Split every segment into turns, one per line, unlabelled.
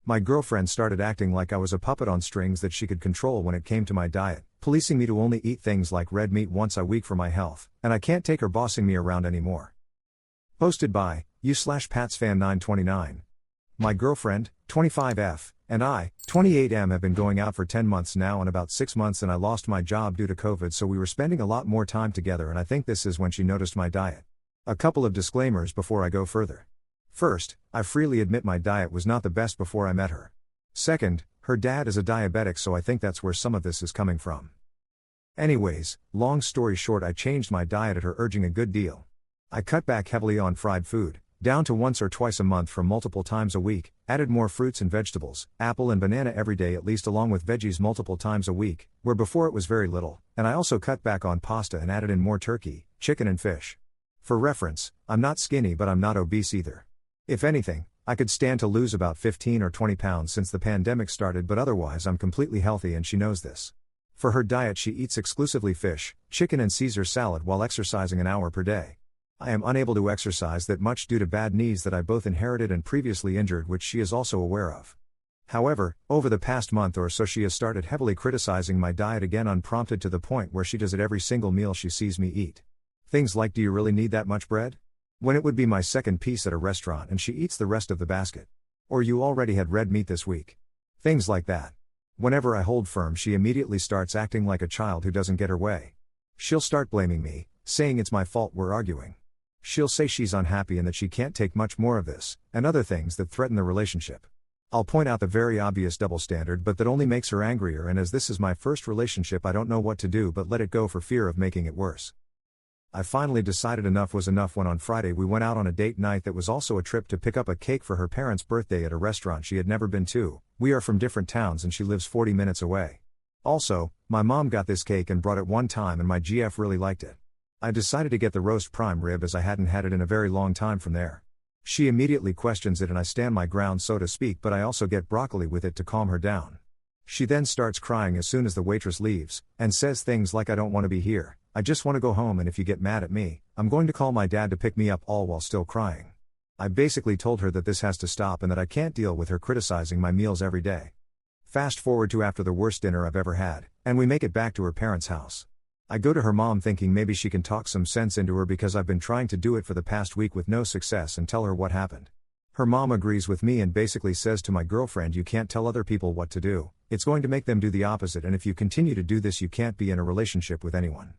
My girlfriend started acting like I was a puppet on strings that she could control when it came to my diet, policing me to only eat things like red meat once a week for my health, and I can't take her bossing me around anymore. Posted by u/PatsFan929. My girlfriend, 25F, and I, 28M, have been going out for 10 months now and about 6 months, and I lost my job due to COVID, so we were spending a lot more time together, and I think this is when she noticed my diet. A couple of disclaimers before I go further. First, I freely admit my diet was not the best before I met her. Second, her dad is a diabetic, so I think that's where some of this is coming from. Anyways, long story short, I changed my diet at her urging a good deal. I cut back heavily on fried food, down to once or twice a month from multiple times a week, added more fruits and vegetables, apple and banana every day at least, along with veggies multiple times a week, where before it was very little, and I also cut back on pasta and added in more turkey, chicken and fish. For reference, I'm not skinny, but I'm not obese either. If anything, I could stand to lose about 15 or 20 pounds since the pandemic started, but otherwise I'm completely healthy and she knows this. For her diet, she eats exclusively fish, chicken and Caesar salad while exercising an hour per day. I am unable to exercise that much due to bad knees that I both inherited and previously injured, which she is also aware of. However, over the past month or so she has started heavily criticizing my diet again unprompted, to the point where she does it every single meal she sees me eat. Things like, "Do you really need that much bread?" when it would be my second piece at a restaurant and she eats the rest of the basket. Or, "You already had red meat this week." Things like that. Whenever I hold firm, she immediately starts acting like a child who doesn't get her way. She'll start blaming me, saying it's my fault we're arguing. She'll say she's unhappy and that she can't take much more of this, and other things that threaten the relationship. I'll point out the very obvious double standard, but that only makes her angrier, and as this is my first relationship, I don't know what to do but let it go for fear of making it worse. I finally decided enough was enough when on Friday we went out on a date night that was also a trip to pick up a cake for her parents' birthday at a restaurant she had never been to. We are from different towns and she lives 40 minutes away. Also, my mom got this cake and brought it one time and my GF really liked it. I decided to get the roast prime rib as I hadn't had it in a very long time from there. She immediately questions it and I stand my ground, so to speak, but I also get broccoli with it to calm her down. She then starts crying as soon as the waitress leaves, and says things like, "I don't want to be here, I just want to go home, and if you get mad at me, I'm going to call my dad to pick me up," all while still crying. I basically told her that this has to stop and that I can't deal with her criticizing my meals every day. Fast forward to after the worst dinner I've ever had, and we make it back to her parents' house. I go to her mom thinking maybe she can talk some sense into her because I've been trying to do it for the past week with no success, and tell her what happened. Her mom agrees with me and basically says to my girlfriend, "You can't tell other people what to do, it's going to make them do the opposite, and if you continue to do this you can't be in a relationship with anyone."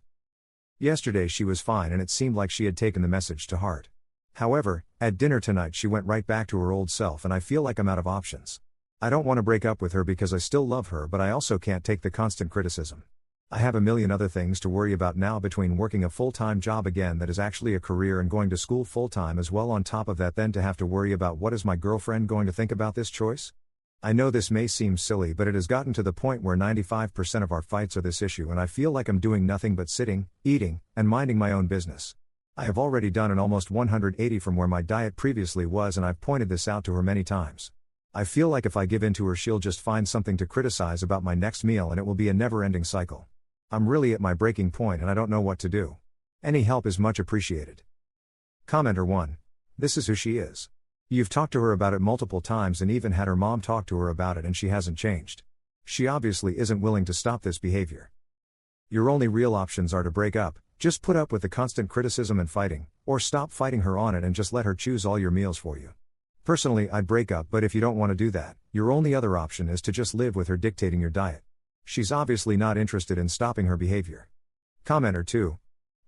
Yesterday she was fine and it seemed like she had taken the message to heart. However, at dinner tonight she went right back to her old self and I feel like I'm out of options. I don't want to break up with her because I still love her, but I also can't take the constant criticism. I have a million other things to worry about now, between working a full-time job again that is actually a career and going to school full-time as well on top of that, then to have to worry about what is my girlfriend going to think about this choice? I know this may seem silly, but it has gotten to the point where 95% of our fights are this issue, and I feel like I'm doing nothing but sitting, eating, and minding my own business. I have already done an almost 180 from where my diet previously was, and I've pointed this out to her many times. I feel like if I give in to her she'll just find something to criticize about my next meal and it will be a never-ending cycle. I'm really at my breaking point and I don't know what to do. Any help is much appreciated. Commenter 1. This is who she is. You've talked to her about it multiple times and even had her mom talk to her about it, and she hasn't changed. She obviously isn't willing to stop this behavior. Your only real options are to break up, just put up with the constant criticism and fighting, or stop fighting her on it and just let her choose all your meals for you. Personally, I'd break up, but if you don't want to do that, your only other option is to just live with her dictating your diet. She's obviously not interested in stopping her behavior. Commenter 2.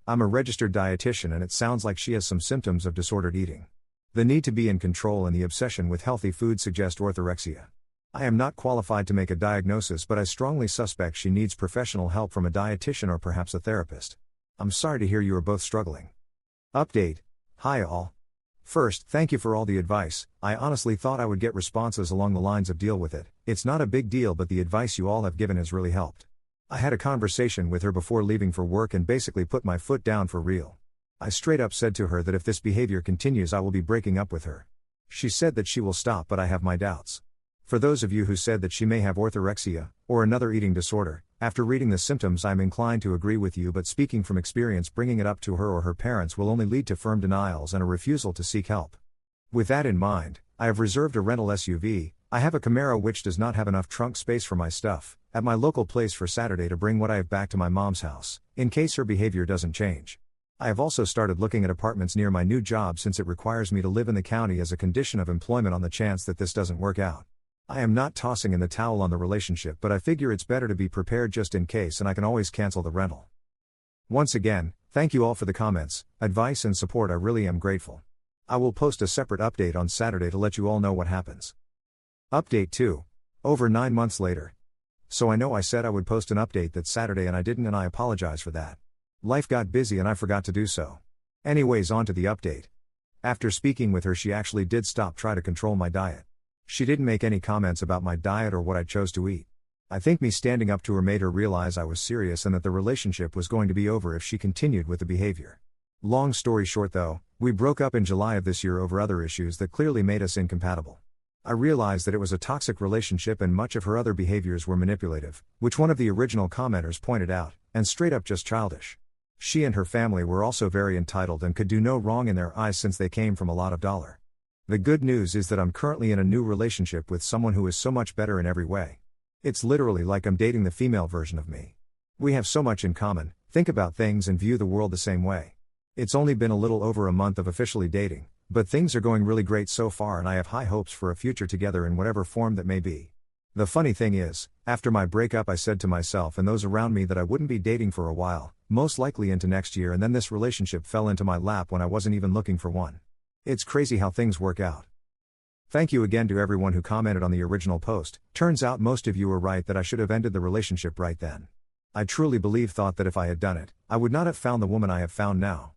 I'm a registered dietitian and it sounds like she has some symptoms of disordered eating. The need to be in control and the obsession with healthy food suggest orthorexia. I am not qualified to make a diagnosis, but I strongly suspect she needs professional help from a dietitian or perhaps a therapist. I'm sorry to hear you are both struggling. Update. Hi all. First, thank you for all the advice. I honestly thought I would get responses along the lines of "deal with it, it's not a big deal," but the advice you all have given has really helped. I had a conversation with her before leaving for work and basically put my foot down for real. I straight up said to her that if this behavior continues I will be breaking up with her. She said that she will stop, but I have my doubts. For those of you who said that she may have orthorexia, or another eating disorder, after reading the symptoms I'm inclined to agree with you, but speaking from experience, bringing it up to her or her parents will only lead to firm denials and a refusal to seek help. With that in mind, I have reserved a rental SUV, I have a Camaro which does not have enough trunk space for my stuff at my local place for Saturday to bring what I have back to my mom's house, in case her behavior doesn't change. I have also started looking at apartments near my new job since it requires me to live in the county as a condition of employment on the chance that this doesn't work out. I am not tossing in the towel on the relationship, but I figure it's better to be prepared just in case, and I can always cancel the rental. Once again, thank you all for the comments, advice and support. I really am grateful. I will post a separate update on Saturday to let you all know what happens. Update 2. Over 9 months later. So I know I said I would post an update that Saturday and I didn't, and I apologize for that. Life got busy and I forgot to do so. Anyways, on to the update. After speaking with her, she actually did stop trying to control my diet. She didn't make any comments about my diet or what I chose to eat. I think me standing up to her made her realize I was serious and that the relationship was going to be over if she continued with the behavior. Long story short though, we broke up in July of this year over other issues that clearly made us incompatible. I realized that it was a toxic relationship and much of her other behaviors were manipulative, which one of the original commenters pointed out, and straight up just childish. She and her family were also very entitled and could do no wrong in their eyes since they came from a lot of dollar. The good news is that I'm currently in a new relationship with someone who is so much better in every way. It's literally like I'm dating the female version of me. We have so much in common, think about things and view the world the same way. It's only been a little over a month of officially dating, but things are going really great so far and I have high hopes for a future together in whatever form that may be. The funny thing is, after my breakup I said to myself and those around me that I wouldn't be dating for a while, most likely into next year, and then this relationship fell into my lap when I wasn't even looking for one. It's crazy how things work out. Thank you again to everyone who commented on the original post. Turns out most of you were right that I should have ended the relationship right then. I truly thought that if I had done it, I would not have found the woman I have found now.